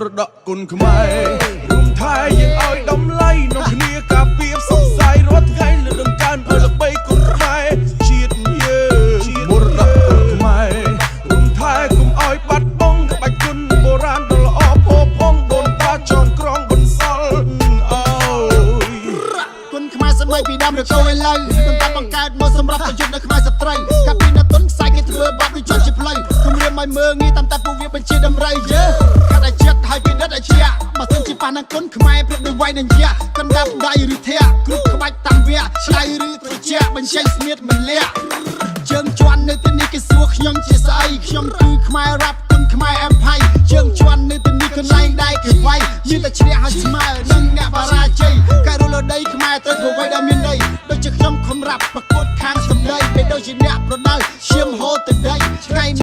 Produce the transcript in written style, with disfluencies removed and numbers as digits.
រតកគុណខ្មែររួមថែយើងឲ្យដំឡៃនាំគ្នាការពារសុខសាយរាល់ថ្ងៃលើដង្កើងឲ្យល្បីគុណខ្មែរជាតិយើងមរតកគុណខ្មែររួមថែកុំឲ្យបាត់បង់ក្បាច់គុណបុរាណដ៏ល្អផូរផង់ដូនតាចងក្រងបន្សល់អើយគុណខ្មែរសម័យពីដើមរកោឯឡើយមិនតាបង្កើតមកសម្រាប់ប្រយុទ្ធនៅខ្មែរសត្រូវកាលពីនៅទុនខ្សែគេធ្វើបាបដូចជាផ្លូវគំរាមឲ្យមើងងាយតាមតែពួកវាបញ្ជាដំរីយើកាត់ឲ្យចិត្តឲ្យពីដិតឲ្យជាបើសិនជាប៉ះនឹងគុណខ្មែរព្រៀបដូចវាយនឹងយ៉ាកណ្ដាប់ដៃឬធាក់គ្រប់ក្បាច់តាមវាឆ្លៃឬត្រជាបញ្ចេញស្មៀតមិនលាក់ជើងជន់នៅទីនេះគេសួរខ្ញុំជាស្អីខ្ញុំគឺខ្មែររ៉ាប់គុណខ្មែរអេមផៃជើងជន់នៅទីនេះកន្លែងដែរគេវាយមានតែឈ្នះហើយស្មើនឹងអ្នកបរាជ័យការរលដីខ្មែរត្រូវធ្វើអ្វីដែលមានន័យដូចជាខ្ញុំខំរ៉ាប់ប្រកួតខាងសម្ដីពេលដូចជាអ្នកប្រដៅឈាមហូរទៅ